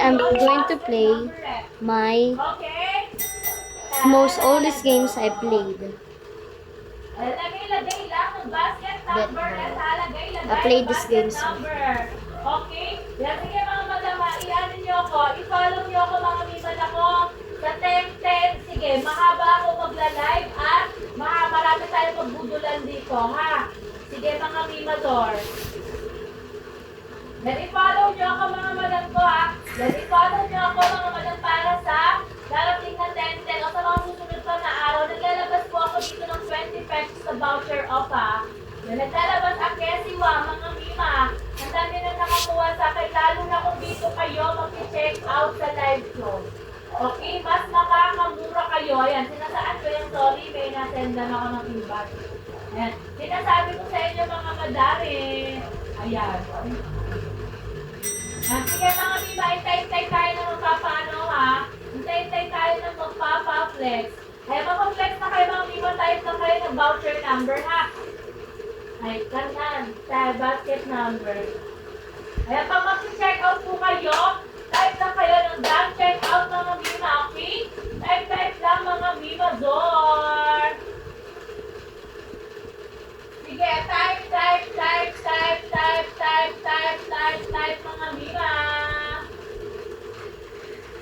I'm going to play my most oldest games I played. Lagay lang ng basket number at lagay I played these games number. Okay? Yan, sige mga madama, i-ano nyo ako, i-follow nyo ako mga miman ako sa 10-10. Sige, mahaba ako magla-live at marami tayo magbudulan dito, ha? Sige mga mimador. Yan, i-follow nyo ako mga madam ko, ha? Yan, i-follow nyo ako mga madam para sa darating na 10-10 o sa mga susunod pa na araw. Naglalabas po ako dito ng 20 pesos sa voucher off, ha? Yan, naglalabas ang kesiwa, mga mima. Ang dami na nakakuha sa akin, lalo na kung dito kayo mag-check out sa live ko. Okay, mas makakamura kayo. Ayan, sinasaan ko yung sorry, may nasendan ako ng invite. Ayan, sinasabi ko sa inyo mga madami. Ayan. Sige mga mima, hintay-hintay tayo na magpapaano, ha? Hintay-hintay tayo na magpapa-flex. Ay, mag-flex na kayo mga mima, type na kayo ng voucher number, ha? Ay, kanan, sa basket number. Ay, pag mag-check out po kayo, type na kayo ng bank check out mga mima, okay? Type lang mga mima, Zor. Sige, type mga mima.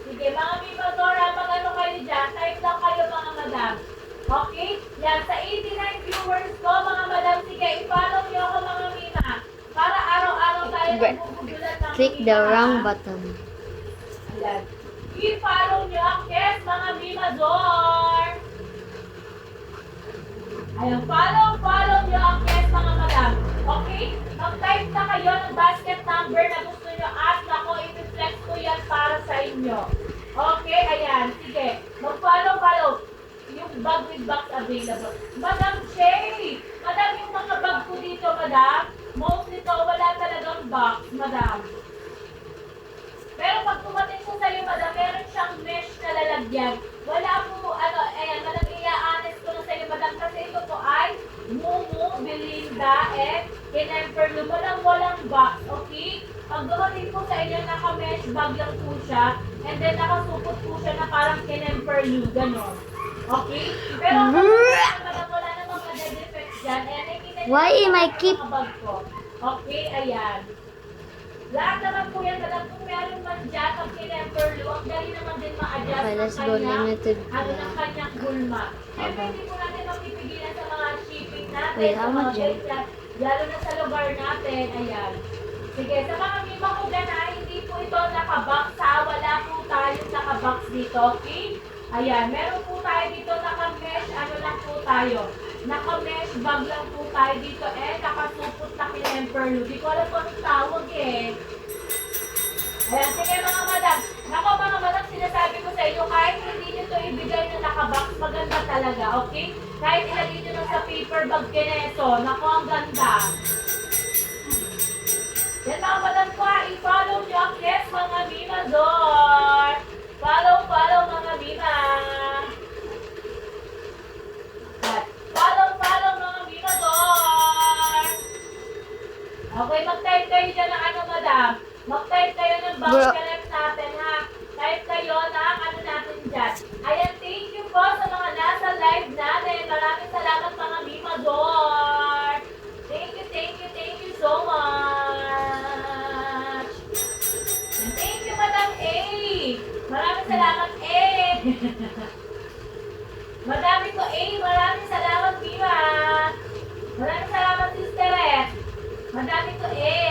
Sige, mga mima, Zor, mag-ano kayo dyan, type lang kayo mga madam. Okay? Yan, sa 89 viewers ko, mga madam, sige, i-follow nyo ako mga mima. Para araw-araw tayo nagbubudulan ng Click the wrong button. Ayan. I-follow nyo ang Kes, mga mima, Zor. Ayan, follow nyo ang Kes, mga madam. Okay? Mag-type na kayo ng basket number na gusto nyo at ako, i-reflex ko yan para sa inyo. Okay, ayan. Sige, mag-follow. Yung bag with box available. Madam Shay! Madam, yung mga bag ko dito, madam, most nito, wala talagang box, madam. Pero pag tumating ko sa'yo, madam, meron siyang mesh na lalagyan. Wala po, ayan, madam, i-honest ko na sa'yo, madam, kasi ito po ay Mumu, Belinda, and Kinemperlu. Walang box, okay? Pag dumating po sa inyo, naka-mesh bag lang po siya, and then nakasupot po siya na parang Kinemperlu, ganon. Okay? Pero madam, wala namang ma-defect dyan. Why am I keep... Okay, ayan. Lahat naman po yan, madam, kung meron man dyan, pag kinemperlu, ang dali naman din ma-adjust Okay, let's go limited. ng kanyang gulma. Siyempre, hindi po natin mapipigilan sa mga shipping natin, Wait, sa how mga much yan? base, lalo na sa lugar natin, ayan. Sige, sa mga mima ko dyan, hindi po ito nakabox, ha? Wala po tayo nakabox dito, okay? Ayan, meron po tayo dito naka-mesh, ano lang po tayo. Naka-mesh bag lang po tayo dito, nakasupot na kinemperlu. Di ko alam po anong tawag, Ayan, sige mga madam. Nako mga madam, sinasabi ko sa inyo, kahit hindi nyo ito ibigay na nakabox, maganda talaga, okay? Kahit ilagay nyo lang sa paper bag kineso, nako ang ganda. Yan mga madam ko, i-follow nyo ang Kes, mga mima, Zor. Follow mga mima. Follow mga mima, Zor. Okay, mag-type kayo dyan ng ano, madam. Mag-type kayo ng box connect natin, ha? Type kayo ng ano natin dyan. Ayan, thank you po sa mga nasa live natin. Maraming salamat mga mima, Zor. Thank you so much. And thank you, Madam A. Maraming salamat, A. Madami ko, A. Maraming salamat, Mima. Maraming salamat, Sister Ed. Madami ko, A.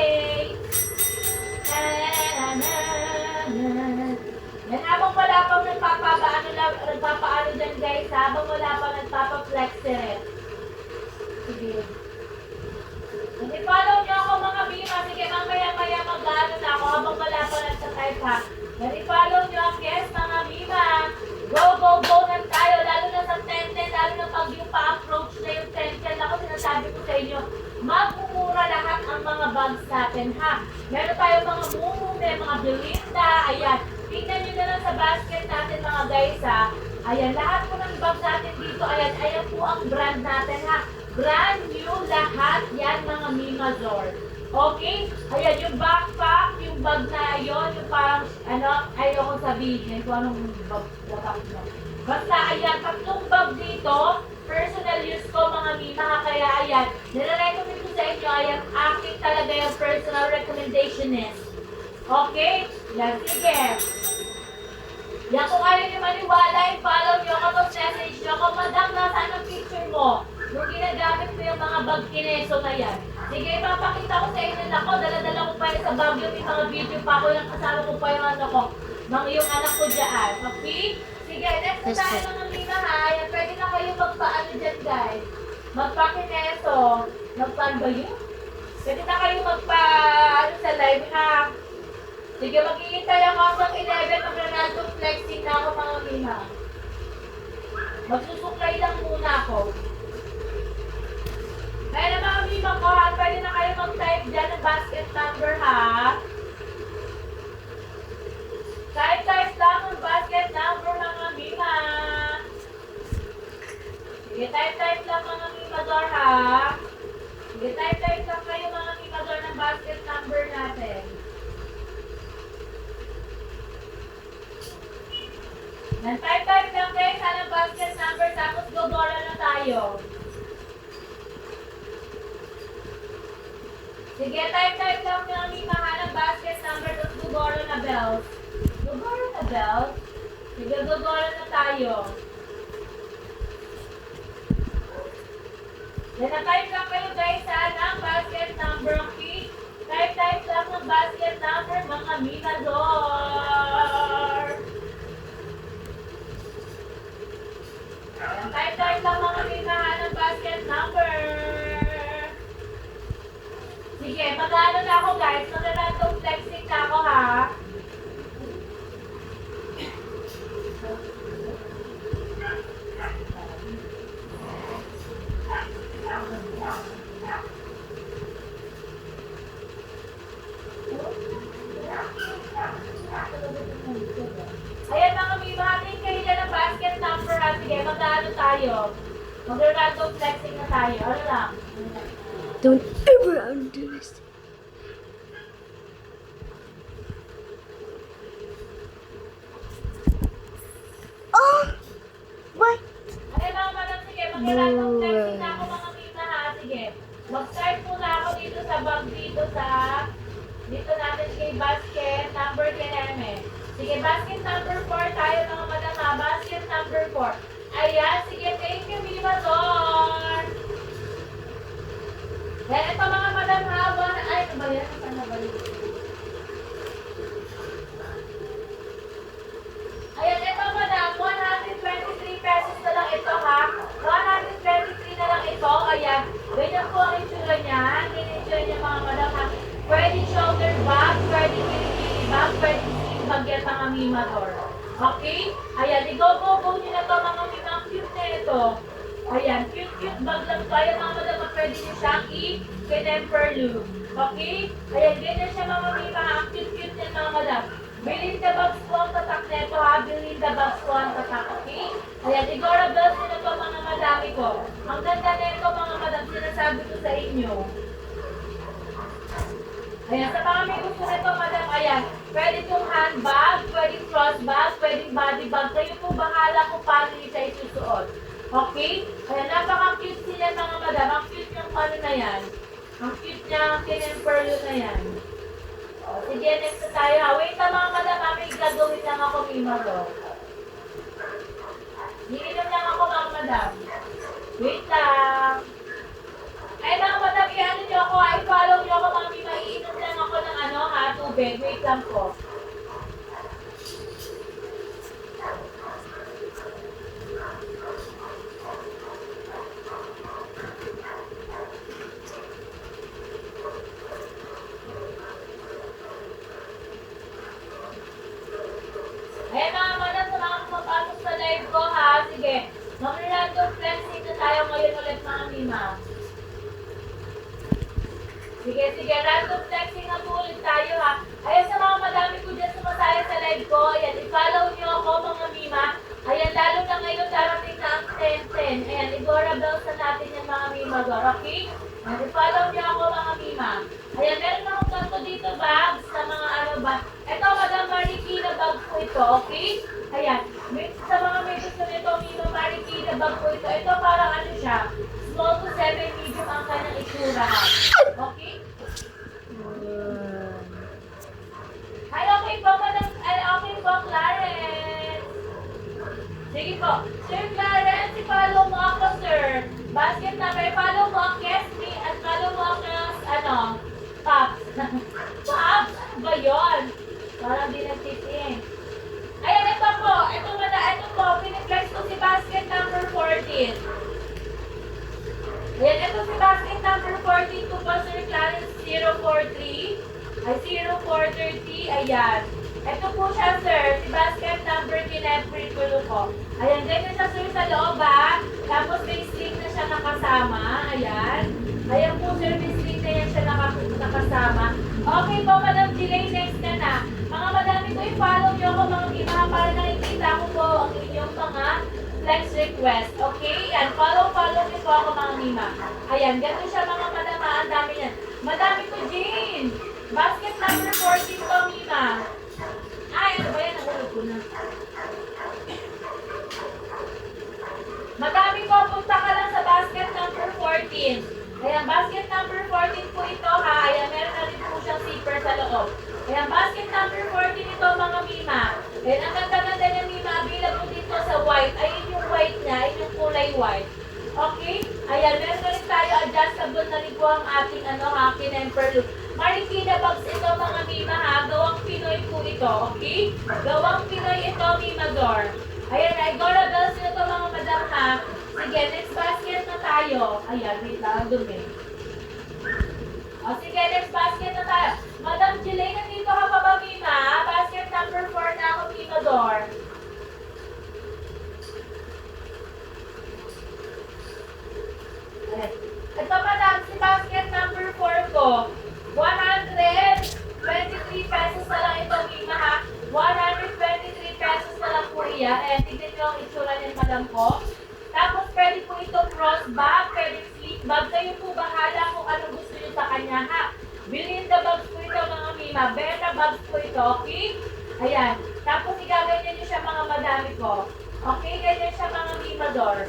Yan, habang wala pang nagpapaano dyan, guys. Habang wala pang nagpapa-flex rin. Sige. I-follow nyo ako mga bima. Sige, mamaya mag-ano na ako habang wala pa nagsa-type, ha. I-follow nyo ang Kes, mga bima. Go na tayo. Lalo na sa 10-10, lalo na pag yung pa-approach na yung 10-10. Ako sinasabi ko sa inyo, magmumura lahat ang mga bags natin, ha. Meron tayo mga Mumu, may mga Belinda. Ayan. Tingnan nyo na lang sa basket natin, mga guys, ha. Ayan, lahat po ng bags natin dito. Ayan po ang brand natin, ha. Brand new lahat yan, mga Mima Zor. Okay? Ayan, yung backpack, yung bag na yun, yung parang ano, ayoko sabihin kung anong bag nyo. Basta ayan, tatlong bag dito, personal use ko mga mima, kaya ayan, nire-recommend ko sa inyo, ayan, aking talaga yung personal recommendation is. Okay? Yan, sige. Yan, kung ayaw nyo maniwala, i-follow nyo ako, message nyo ako, madam, nasaan ang picture mo? Nung ginagamit ko yung mga bag kineso na yan. Sige, ipapakita ko sa inyo na ako, dala-dala ko pa yun sa Baguio, may mga video pa ako, yung kasama ko pa yung ano ko, yung anak ko dyan. Okay? Sige, next na tayo mga mima ha. Yan, pwede na kayo magpaano dyan guys. Magpa-kineso. Magpaan ba yun? Pwede na kayo magpa-ano sa live ha. Sige, mag-iintay ako hanggang 11 mag-Ronaldo flexing na ako mga mima. Magsusuklay lang muna ako. Kaya na mga mima ko ha, pwede na kayo mag-type dyan ng basket number ha. Type lang ang basket number mga mima. Sige, type lang mga mimador ha. Sige, type lang kayo mga mimador ng basket number natin. Yan, type lang guys, ang basket number, tapos gogora na tayo. Sige, type lang mga mima ha ng basket number, tapos gogora na bells. Gogora na bells? Sige, gogora na tayo. Yan, type lang kayo guys ha ng basket number, okay? Type lang ng basket number, mga mimador. Yan, type lang mga mimahan ng basket number. Sige, mag-ano na ako guys, mag-random flexing na ako ha. Ayan mga mimahatin kayo dyan ng basket number ha. Sige, mag-ano tayo. Mag-random flexing na tayo. Ano lang? Don't ever underestimate. Oh! What? Okay mga madam, sige, mag-random flexing na ako mga mima ha. Sige, mag-start muna ako dito sa bag dito natin kay basket number 10. Sige, basket number 4 tayo mga madam ha. Basket number 4. Ayan, sige, thank you mima Don. Then, ito mga madam ha. Ay, ano ba yan? Saan na ba yun? Ayan, ito madam, 123 pesos na lang ito ha. 123 na lang ito. Ayan, ganyan po ang itsura niya. In-enjoy niya mga madam ha. Pwede shoulder bag, pwede kilikili bag, pwede sling bag yan mga mimador. Okay? Ayan, i-go-go-go nyo na to mga mima. Ang cute na ito. Ayan, cute bag lang to. Ayan mga madam, pwede nyo siyang i-kinemperlu. Okay? Ayan, ganyan siya mga mima. Ang cute niya mga madam. Belinda Bags po ang tatak neto ha. Belinda Bags po ang tatak, okay? Ayan, Igora Bells nila to mga madami ko. Ang ganda neto mga madam, sinasabi ko sa inyo. Ayan, sa mga may gusto nito madam, ayan. Pwede itong handbag, pwedeng crossbag, pwedeng body bag. Kayo po bahala kung paano nyo siya isusuot. Okay? Ayan, napaka-cute sila mga madam. Ang cute yung ano na yan. Ang cute niya, ang kinemperlo na yan. O, sige, next na tayo ha. Wait na mga madam, may gagawin lang ako mima to. Iinom lang ako mga madam. Wait lang. Ay mga madam, i-ano nyo ako ha. I-follow nyo ako mga mima. Iinom lang ako ng ano ha, tubig. Wait lang po. Ayan mga madam, sa mga pumapasok sa live ko ha. Sige, mag-random flexing na tayo ngayon ulit mga mima. Sige, random flexing na po ulit tayo ha. Ayan sa mga madami ko dyan sumasaya sa live ko. Ayan, i-follow nyo ako mga mima. Ayan, lalo na ngayon darating na ang 10-10. Ayan, Igora Bells na natin yung mga mima go. Okay? Ayan, i-follow nyo ako mga mima. Ayan, meron akong ganito dito bags sa mga ano ba. Ito, Madam Marikina po ito, okay? Ayan. Sa mga may gusto nito, Mima Marikina bag po ito. Ito parang ano siya, small to 7 medium ang kanyang itsura. Okay? Ay, okay po, madam. Ay, okay po, Clarence. Sige po. Sir Clarence, i-follow mo ako, sir. Basket number, follow mo ang Kesme at follow mo ang Pops. Pops? Ano ba yun? Parang di nagtiting. Ayan, ito po. Ito po. Piniflex ko si basket number 14. Ayan, ito si basket number 14 po po, Sir Clarence 043. Ay, 0430. Ayan. Ito po siya, sir. Si basket number kinepre ko. Ayan, ganyan siya, sir, sa loob, ha? Tapos may sling na siya nakasama. Ayan. Ayan po, sir, may sling na yan siya nakasama. Okay po, Madam Jilay, next ka na. Mga madami ko, i-follow nyo ako, mga Mima, para nakikita ko po ang inyong mga flex request. Okay? Yan. Follow nyo po ako, mga Mima. Ayan, ganito siya, mga madama. Ang dami yan. Madami ko, Jane. Basket number 14 po, Mima. Ay, ano ba yan? Nahulog ko na. Madami po, punta ka lang sa basket number 14. Ayan, basket number 14 po ito, ha? Ayan, meron na rin po siyang zipper sa loob. Ayan, basket number 14 ito, mga Mima. Ayan, ang ganda-ganda niya, Mima. Available dito sa white. Ayun yung white niya. Ayun yung kulay white. Okay? Ayan, meron na rin tayo. Adjustable na rin po ang ating, kinemper look. Marikina bags ito, mga Mima, ha? Gawang Pinoy po ito, okay? Gawang Pinoy ito, Mima Dor. Ayan, ay Gorabels ito, mga madam, ha? Sige, next basket na tayo. Ayan, wait lang, dumi. O, sige, next basket na tayo. Madam Jilay, nandito ka pa ba, Mima? Basket number 4 na ako, Mima Dor. Ayan. Ito, madam, si basket number 4 ko. 123 pesos na lang ito, Mima, ha? 123 pesos na lang po iya. Ayan, tignan nyo ang itsura niyan, madam ko. Tapos, pwede po ito cross bag, pwede sleep bag. Kayo po bahala kung ano gusto nyo sa kanya, ha? Bilhin the bags po ito, mga Mima. Beta bags po ito, okay? Ayan. Tapos, igaganyan nyo siya, mga madami ko. Okay, ganyan siya, mga Mima Dor.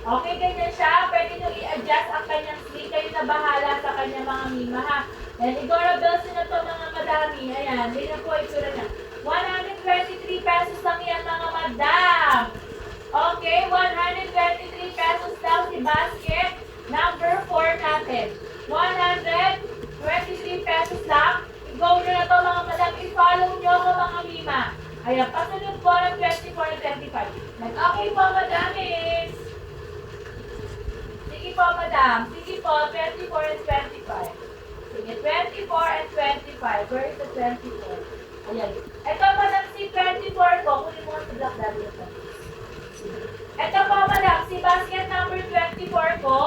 Okay, ganyan siya. Pwede nyo i-adjust ang kanyang sleeve. Kayo na bahala sa kanya, mga Mima, ha? Ayan, Igorabels na to, mga madami. Ayan, hindi na po itsura niya. 123 pesos lang yan, mga madam. Okay, 123 pesos lang si basket number 4 natin. 123 pesos lang. I-go nyo na to, mga madam. I-follow nyo ako, mga Mima. Ayan, pasunod po ng 24 and 25. Okay po, madamis. Sige po, madam. Sige po, 24 and 25. Sige, 24 and 25. Where is the 24? Ayan. Ito, madam, si 24 ko. Kunin mo sa black daddy ito. Ito po, madam, si basket number 24 ko.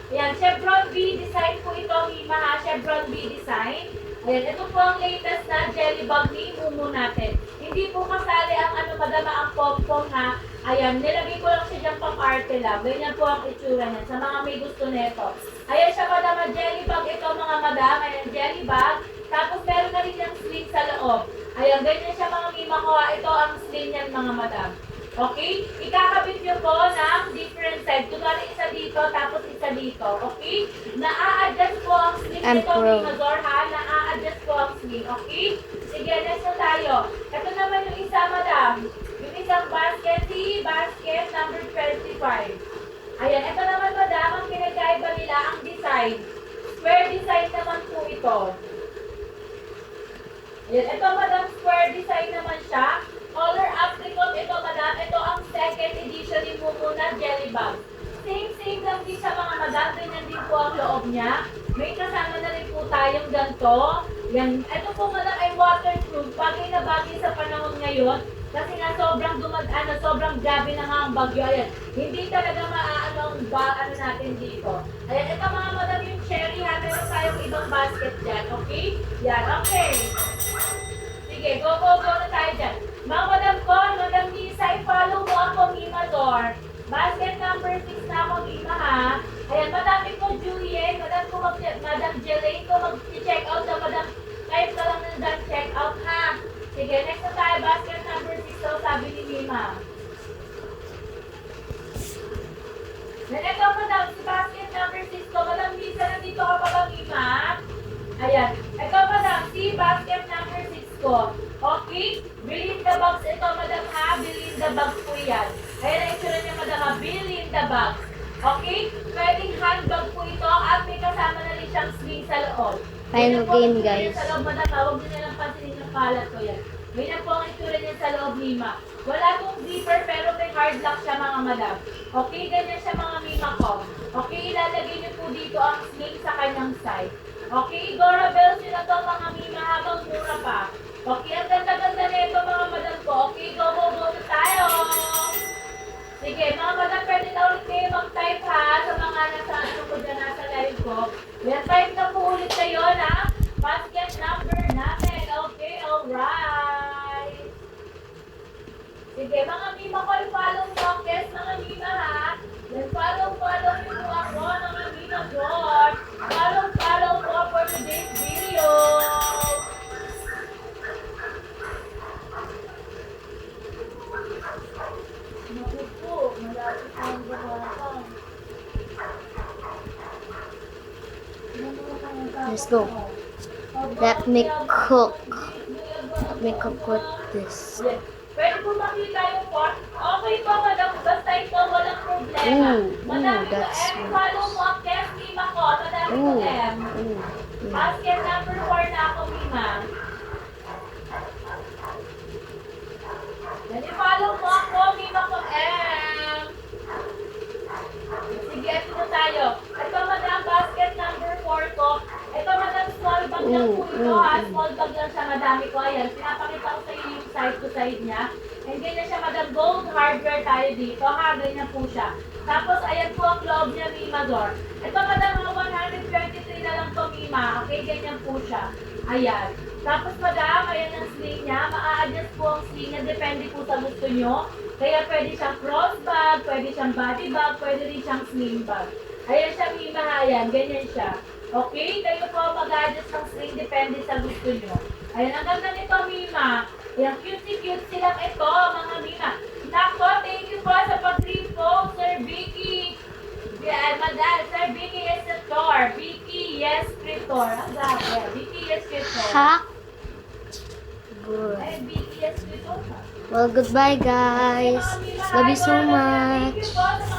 Ayan, Chevron B design po ito, Mima, ha? Chevron B design. Ayan, ito po ang latest na jelly bag ni Mumu natin. Hindi po kasali ang madama ang popcorn, ha? Ayan, nilagay ko lang siya dyan pang arte lang. Ganyan po ang itsura niyan sa mga may gusto nito. Ayan siya, madama, jelly bag ito, mga madam. Ayan, jelly bag. Tapos meron na rin yung sling sa loob. Ayan, ganyan siya, mga Mima ko, ha? Ito ang sling niyan, mga madam. Okay? Ikakabit nyo po ng different side. Kunwari isa dito, tapos isa dito. Okay? Na-a-adjust po ang sling nito, Mima Dor, ha? Na-a-adjust po ang sling. Okay? Sige, next na tayo. Ito naman yung isa, madam. Yung isang basket, si basket number 25. Ayan, ito naman, madam, ang pinagkaiba nila, ang design. Square design naman po ito. Ayan, ito, madam, square design naman siya. Color apricot ito, madam. Ito ang second edition ni Mumu na jelly bag. Same lang din sa mga madam. Ganyan din po ang loob niya. May kasama na rin po tayong ganito. Yan. Ito po, madam, ay waterproof. Bagay na bagay sa panahon ngayon. Kasi nga sobrang grabe na nga ang bagyo. Ayan. Hindi talaga maaano ang natin dito. Ayan, ito mga madam yung cherry, ha. Meron tayong ibang basket dyan. Okay? Yan, okay. Sige, go na tayo dyan. Mga madam ko, madam Lisa, i-follow mo ako, Mima Dor. Basket number 6 na ako, Mima, ha. Ayan, madami ko, Juliet. Madam Jelaine ko, mag-check out na madam. Type ka lang na dyan, check out, ha. Sige, next na tayo, basket number 6 Mima. Then ito, madam, si basket number 6 ko. Madam Lisa, nandito ka pa ba, Mima? Ayan. Ito, madam, si basket number 6 ko. Okay? Belinda Bags ito, madam ha. Belinda Bags po yan. Ayan ang itsura niya, madam ha. Belinda Bags. Okay? Pwedeng handbag po ito at may kasama na rin siyang sling sa loob. Final Ganyan po ang game, itsura guys. niya sa loob, madam ha. Huwag niyo lang pansinin yung kalat ko yan. Ganyan po ang itsura niya sa loob, Mima. Wala pong zipper pero may hard lock siya, mga madam. Okay? Ganyan siya, mga Mima ko. Okay? Ilalagay niyo po dito ang sling sa kanyang side. Okay? Dora Bells yun na to, mga Mima, habang mura pa. Okay? Ang ganda-ganda na ito, mga madam ko. Okay? Go, go, go na tayo! Sige, mga madam, pwede na ulit kayo mag-type ha sa mga nasa ano ko dyan, nasa live ko. Yan, type na po ulit kayo na basket number natin. Okay, alright. Sige, mga Mima ko, i-follow mo. Yes, mga Mima ha. Then follow nyo po ako, mga Mima George. Follow po for today's video. Naku po, malapit ang gawaan. Let's go. Let me cook. Let me cook with this. Yes. Pwede po makita yung pot. Okay po, madam. Basta ito, walang problema. Madami ko, that's M. Follow mo ang guest, Mima ko. Madami ko, Ooh, M. ooh, Basket number 4 na ako, Mima. Yan, i-follow mo ako, Mima ko, M. Sige, ito na tayo. Ito, madam, basket number 4 ko. Ito, madam, small bag lang po ito, ha? Small bag lang siya, madami ko. Ayan, pinapakita ko sa iyo yung side to side niya. And ganyan siya, madam, gold hardware tayo dito, ha? Ganyan po siya. Tapos, ayan po ang loob niya, Mima Dor. Ito, madam, mga 123 na lang to, Mima. Okay, ganyan po siya. Ayan. Tapos, madam, ayan ang sling niya. Ma-adjust po ang sling niya. Depende po sa gusto nyo. Kaya pwede siyang cross bag, pwede siyang body bag, pwede rin siyang sling bag. Ayan siya, Mima, ayan. Ganyan siya. Okay? Kayo po mag-adjust ng sling. Depende sa gusto nyo. Ayan, ang ganda nito, Mima. Ayan, cute lang ito, mga Mima. Nako, thank you po sa pag-repost, Sir Vicky. Yeah, madam, Sir Vicky Escritor. Vicky Escritor. Ang grabe. Vicky Escritor. Ha? Good. Ay, Vicky Escritor. Well, goodbye, guys. Love you so Thank much. you po sa mga